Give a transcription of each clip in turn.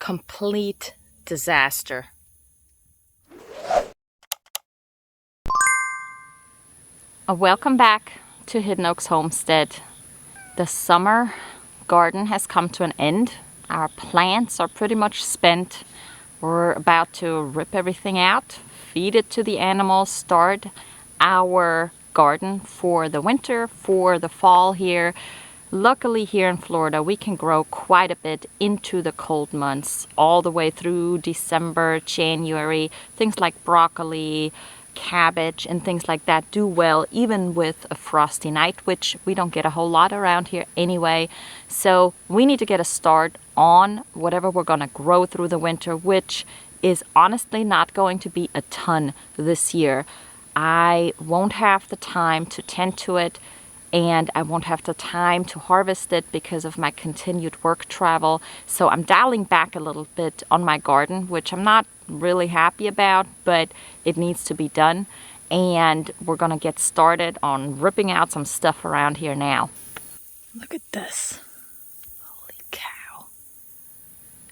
complete disaster. Welcome back to Hidden Oaks Homestead. The summer garden has come to an end. Our plants are pretty much spent. We're about to rip everything out, feed it to the animals, start our garden for the winter, for the fall here. Luckily here in Florida, we can grow quite a bit into the cold months, all the way through December, January. Things like broccoli, cabbage, and things like that do well even with a frosty night, which we don't get a whole lot around here anyway. So we need to get a start on whatever we're going to grow through the winter, which is honestly not going to be a ton this year. I won't have the time to tend to it, and I won't have the time to harvest it because of my continued work travel. So I'm dialing back a little bit on my garden, which I'm not really happy about, but it needs to be done. And we're gonna get started on ripping out some stuff around here now. Look at this. Holy cow.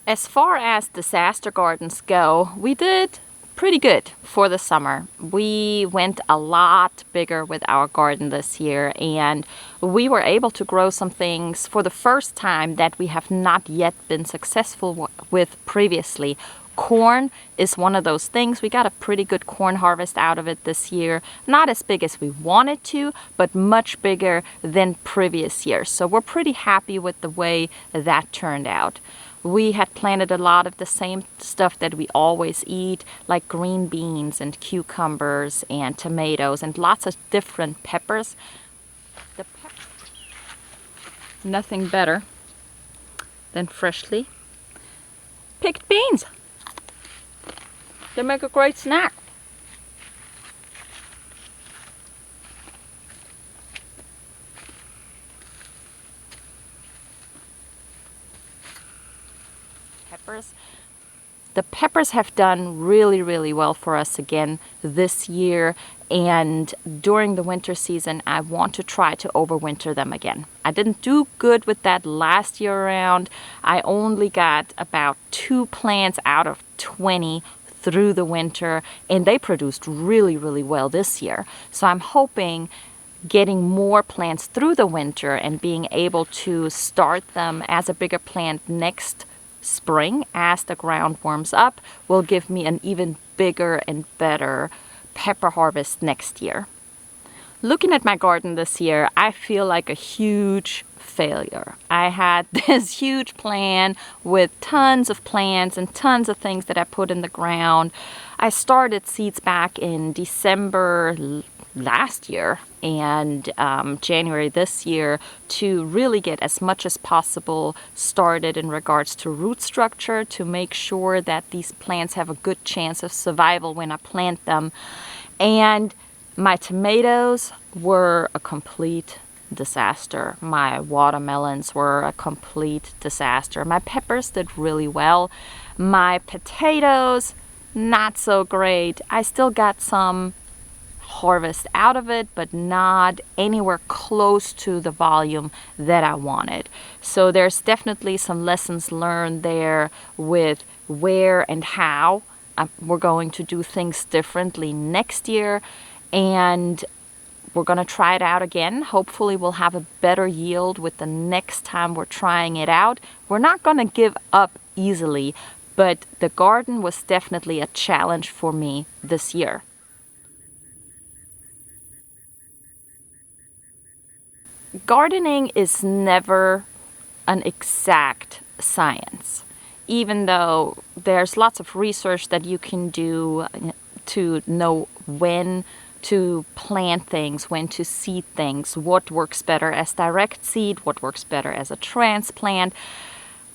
As far as disaster gardens go, we did pretty good for the summer. We went a lot bigger with our garden this year, and we were able to grow some things for the first time that we have not yet been successful with previously. Corn is one of those things. We got a pretty good corn harvest out of it this year. Not as big as we wanted to, but much bigger than previous years. So we're pretty happy with the way that turned out. We had planted a lot of the same stuff that we always eat, like green beans and cucumbers and tomatoes and lots of different peppers. Nothing better than freshly picked beans. They make a great snack. The peppers have done really well for us again this year, and during the winter season I want to try to overwinter them again. I didn't do good with that last year around. I only got about 2 plants out of 20 through the winter, and they produced really well this year. So I'm hoping getting more plants through the winter and being able to start them as a bigger plant next spring as the ground warms up will give me an even bigger and better pepper harvest next year. Looking at my garden this year, I feel like a huge failure. I had this huge plan with tons of plants and tons of things that I put in the ground. I started seeds back in December last year and January this year to really get as much as possible started in regards to root structure, to make sure that these plants have a good chance of survival when I plant them. And my tomatoes were a complete disaster. My watermelons were a complete disaster. My peppers did really well. My potatoes, not so great. I still got some harvest out of it, but not anywhere close to the volume that I wanted. So there's definitely some lessons learned there with where and how we're going to do things differently next year, and we're going to try it out again. Hopefully we'll have a better yield with the next time we're trying it out. We're not going to give up easily, but the garden was definitely a challenge for me this year. Gardening is never an exact science, even though there's lots of research that you can do to know when to plant things, when to seed things, what works better as direct seed, what works better as a transplant.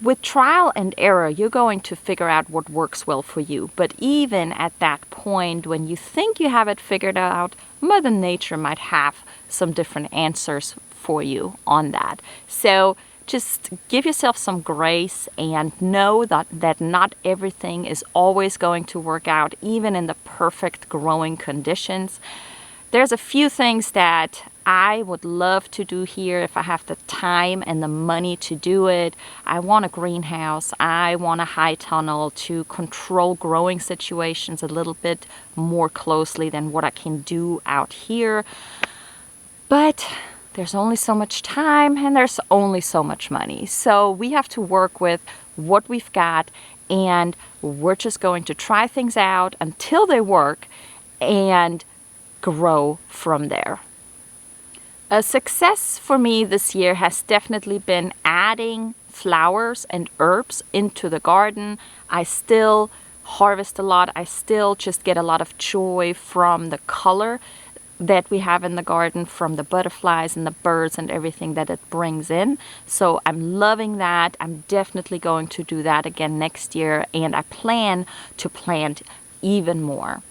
With trial and error, you're going to figure out what works well for you. But even at that point, when you think you have it figured out, Mother Nature might have some different answers for you on that. So just give yourself some grace and know that not everything is always going to work out, even in the perfect growing conditions. There's a few things that I would love to do here if I have the time and the money to do it. I want a greenhouse. I want a high tunnel to control growing situations a little bit more closely than what I can do out here. But there's only so much time and there's only so much money. So we have to work with what we've got, and we're just going to try things out until they work and grow from there. A success for me this year has definitely been adding flowers and herbs into the garden. I still harvest a lot. I still just get a lot of joy from the color that we have in the garden, from the butterflies and the birds and everything that it brings in. So I'm loving that. I'm definitely going to do that again next year, and I plan to plant even more.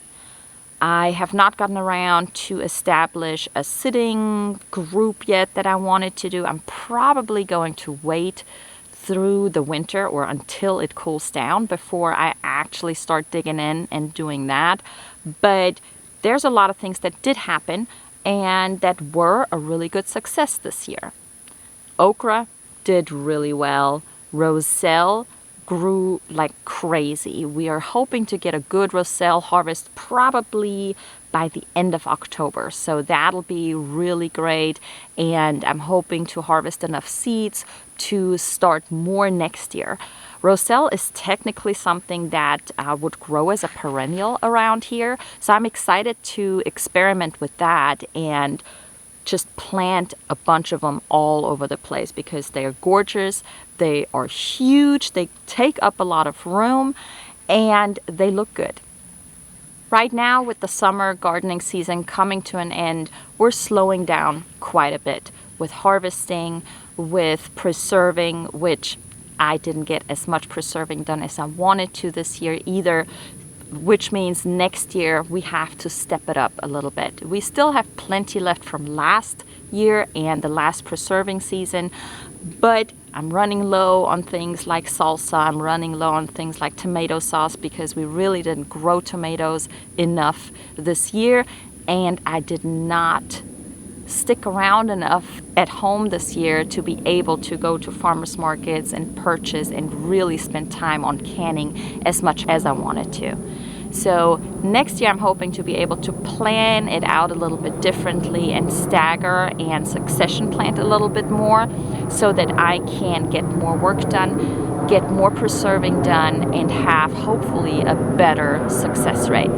I have not gotten around to establish a sitting group yet that I wanted to do. I'm probably going to wait through the winter or until it cools down before I actually start digging in and doing that. But there's a lot of things that did happen and that were a really good success this year. Okra did really well. Roselle grew like crazy. We are hoping to get a good Roselle harvest probably by the end of October. So that'll be really great. And I'm hoping to harvest enough seeds to start more next year. Roselle is technically something that would grow as a perennial around here. So I'm excited to experiment with that and just plant a bunch of them all over the place because they are gorgeous, they are huge, they take up a lot of room, and they look good. Right now, with the summer gardening season coming to an end, we're slowing down quite a bit with harvesting, with preserving, which I didn't get as much preserving done as I wanted to this year either, which means next year we have to step it up a little bit. We still have plenty left from last year and the last preserving season, but I'm running low on things like salsa. I'm running low on things like tomato sauce because we really didn't grow tomatoes enough this year, and I did not stick around enough at home this year to be able to go to farmers markets and purchase and really spend time on canning as much as I wanted to. So next year I'm hoping to be able to plan it out a little bit differently and stagger and succession plant a little bit more so that I can get more work done, get more preserving done, and have hopefully a better success rate.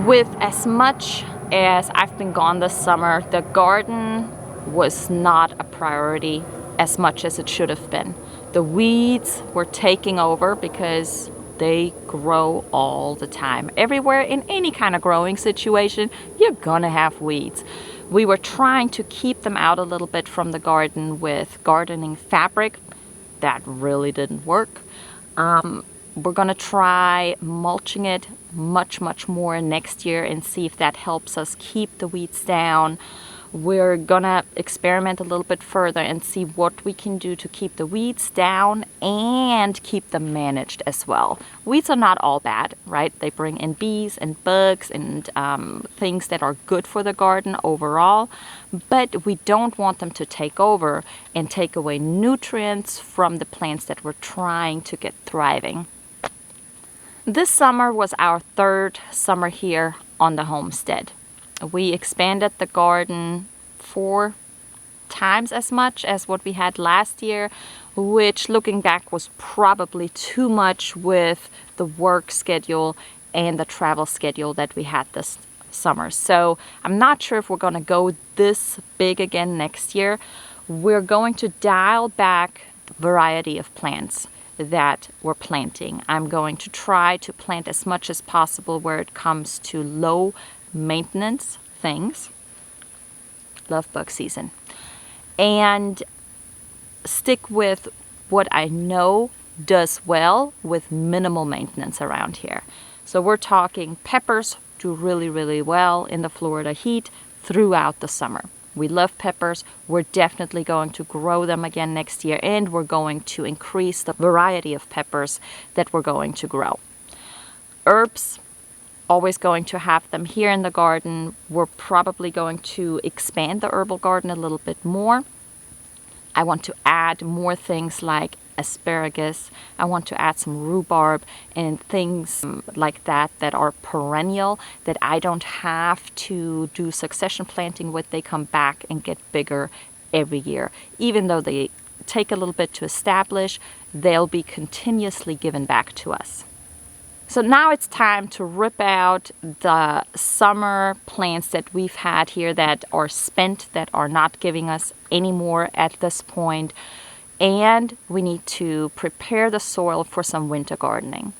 With as much as I've been gone this summer, the garden was not a priority as much as it should have been. The weeds were taking over because they grow all the time. Everywhere in any kind of growing situation, you're gonna have weeds. We were trying to keep them out a little bit from the garden with gardening fabric. That really didn't work. We're gonna try mulching it much more next year and see if that helps us keep the weeds down. We're gonna experiment a little bit further and see what we can do to keep the weeds down and keep them managed as well. Weeds are not all bad, right? They bring in bees and bugs and things that are good for the garden overall, but we don't want them to take over and take away nutrients from the plants that we're trying to get thriving. This summer was our third summer here on the homestead. We expanded the garden 4 times as much as what we had last year, which looking back was probably too much with the work schedule and the travel schedule that we had this summer. So I'm not sure if we're going to go this big again next year. We're going to dial back the variety of plants that we're planting. I'm going to try to plant as much as possible where it comes to low maintenance things. Love bug season. And stick with what I know does well with minimal maintenance around here. So we're talking peppers do really well in the Florida heat throughout the summer. We love peppers. We're definitely going to grow them again next year, and we're going to increase the variety of peppers that we're going to grow. Herbs, always going to have them here in the garden. We're probably going to expand the herbal garden a little bit more. I want to add more things like asparagus. I want to add some rhubarb and things like that that are perennial, that I don't have to do succession planting with. They come back and get bigger every year. Even though they take a little bit to establish, they'll be continuously given back to us. So now it's time to rip out the summer plants that we've had here that are spent, that are not giving us any more at this point. And we need to prepare the soil for some winter gardening.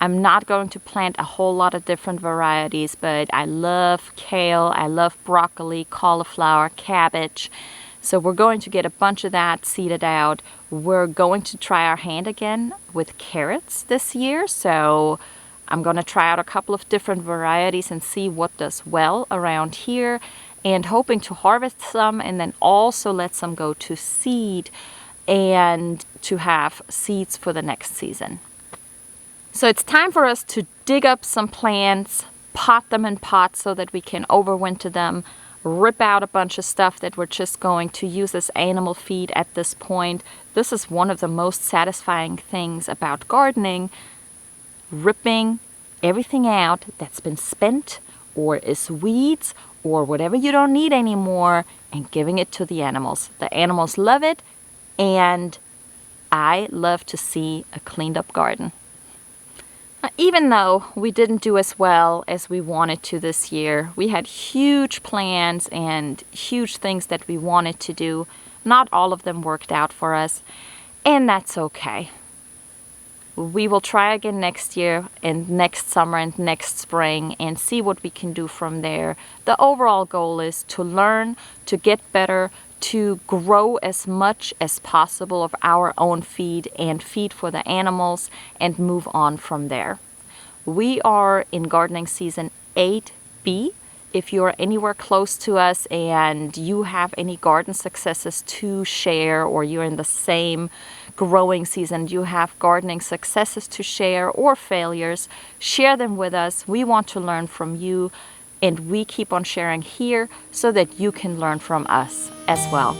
I'm not going to plant a whole lot of different varieties, but I love kale, I love broccoli, cauliflower, cabbage. So we're going to get a bunch of that seeded out. We're going to try our hand again with carrots this year. So I'm going to try out a couple of different varieties and see what does well around here, and hoping to harvest some and then also let some go to seed and to have seeds for the next season. So it's time for us to dig up some plants, pot them in pots so that we can overwinter them, rip out a bunch of stuff that we're just going to use as animal feed at this point. This is one of the most satisfying things about gardening, ripping everything out that's been spent or is weeds or whatever you don't need anymore and giving it to the animals. The animals love it, and I love to see a cleaned up garden. Even though we didn't do as well as we wanted to this year, we had huge plans and huge things that we wanted to do. Not all of them worked out for us, and that's okay. We will try again next year and next summer and next spring and see what we can do from there. The overall goal is to learn, to get better, to grow as much as possible of our own feed and feed for the animals and move on from there. We are in gardening season 8B. If you're anywhere close to us and you have any garden successes to share, or you're in the same growing season, you have gardening successes to share or failures, share them with us. We want to learn from you, and we keep on sharing here so that you can learn from us as well.